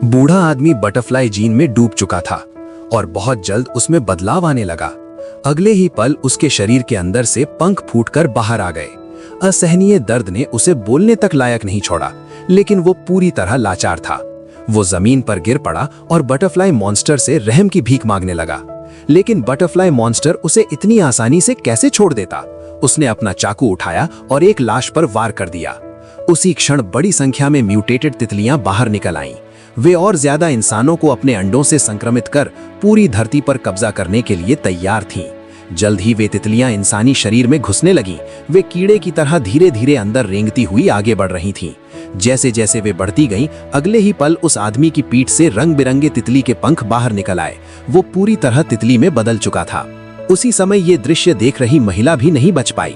बूढ़ा आदमी butterfly gene में डूब चुका था और बहुत जल्द उसमें बदलाव आने लगा। अगले ही पल उसके शरीर के अंदर से पंख फूटकर बाहर आ गए। असहनीय दर्द ने उसे बोलने तक लायक नहीं छोड़ा, लेकिन वो पूरी तरह लाचार था। वो जमीन पर गिर पड़ा और बटरफ्लाई मॉन्स्टर से रहम की भीख मांगने लगा। लेकिन बटरफ्लाई मॉन्स्टर उसे इतनी आसानी से कैसे छोड़ देता। उसने अपना चाकू उठाया और एक लाश पर वार कर दिया। उसी क्षण बड़ी संख्या में म्यूटेटेड तितलियां बाहर निकल आईं। वे और ज्यादा इंसानों को अपने अंडों से संक्रमित कर पूरी धरती पर कब्जा करने के लिए तैयार थीं। जल्द ही वे तितलियां इंसानी शरीर में घुसने लगीं। वे कीड़े की तरह धीरे धीरे अंदर रेंगती हुई आगे बढ़ रही थीं। जैसे जैसे वे बढ़ती गईं, अगले ही पल उस आदमी की पीठ से रंग बिरंगे तितली के पंख बाहर निकल आए। वो पूरी तरह तितली में बदल चुका था। उसी समय ये दृश्य देख रही महिला भी नहीं बच पाई।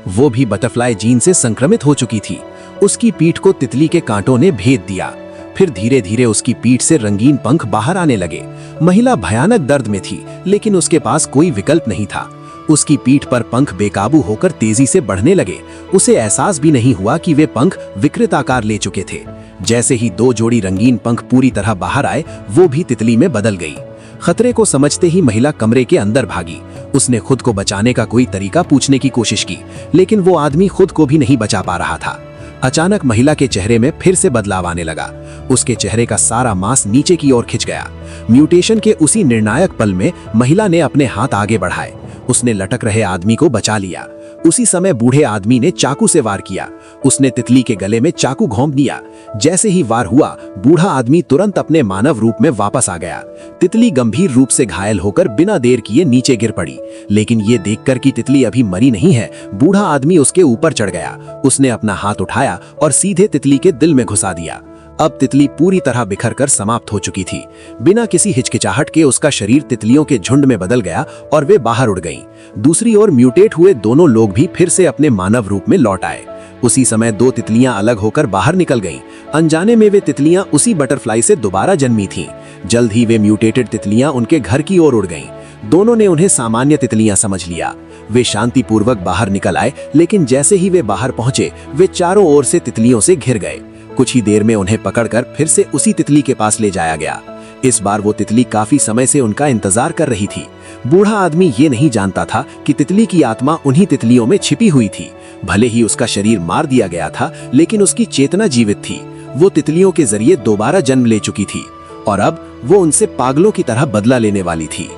वो भी बटरफ्लाई जीन से संक्रमित हो चुकी थी। उसकी पीठ को तितली के कांटों ने भेद दिया। फिर धीरे धीरे उसकी पीठ से रंगीन पंख बाहर आने लगे। महिला भयानक दर्द में थी, लेकिन उसके पास कोई विकल्प नहीं था। उसकी पीठ पर पंख बेकाबू होकर तेजी से बढ़ने लगे। उसे एहसास भी नहीं हुआ कि वे पंख विकृत आकार ले चुके थे। जैसे ही दो जोड़ी रंगीन पंख पूरी तरह बाहर आए, वो भी तितली में बदल गई। खतरे को समझते ही महिला कमरे के अंदर भागी। उसने खुद को बचाने का कोई तरीका पूछने की कोशिश की, लेकिन वो आदमी खुद को भी नहीं बचा पा रहा था। अचानक महिला के चेहरे में फिर से बदलाव आने लगा। उसके चेहरे का सारा मांस नीचे की ओर खिंच गया। म्यूटेशन के उसी निर्णायक पल में महिला ने अपने हाथ आगे बढ़ाए। उसने लटक रहे आदमी को बचा लिया। उसी समय बूढ़े आदमी ने चाकू से वार किया। उसने तितली के गले में चाकू घोंप दिया। जैसे ही वार हुआ, बूढ़ा आदमी तुरंत अपने मानव रूप में वापस आ गया। तितली गंभीर रूप से घायल होकर बिना देर किए नीचे गिर पड़ी। लेकिन ये देखकर कि तितली अभी मरी नहीं है, बूढ़ा आदमी उसके ऊपर चढ़ गया। उसने अपना हाथ उठाया और सीधे तितली के दिल में घुसा दिया। अब तितली पूरी तरह बिखरकर समाप्त हो चुकी थी। बिना किसी हिचकिचाहट के उसका शरीर तितलियों के झुंड में बदल गया और वे बाहर उड़ गईं। दूसरी ओर म्यूटेट हुए दोनों लोग भी फिर से अपने मानव रूप में लौट आए। उसी समय दो तितलियां अलग होकर बाहर निकल गईं। अनजाने में वे तितलियां उसी बटरफ्लाई से दोबारा जन्मी थीं। जल्द ही वे म्यूटेटेड तितलियां उनके घर की ओर उड़ गईं। दोनों ने उन्हें सामान्य तितलियां समझ लिया। वे शांतिपूर्वक बाहर निकल आए, लेकिन जैसे ही वे बाहर पहुंचे, वे चारों ओर से तितलियों से घिर गए। कुछ ही देर में उन्हें पकड़कर फिर से उसी तितली के पास ले जाया गया। इस बार वो तितली काफी समय से उनका इंतजार कर रही थी। बूढ़ा आदमी ये नहीं जानता था कि तितली की आत्मा उन्हीं तितलियों में छिपी हुई थी। भले ही उसका शरीर मार दिया गया था, लेकिन उसकी चेतना जीवित थी। वो तितलियों के जरिए दोबारा जन्म ले चुकी थी और अब वो उनसे पागलों की तरह बदला लेने वाली थी।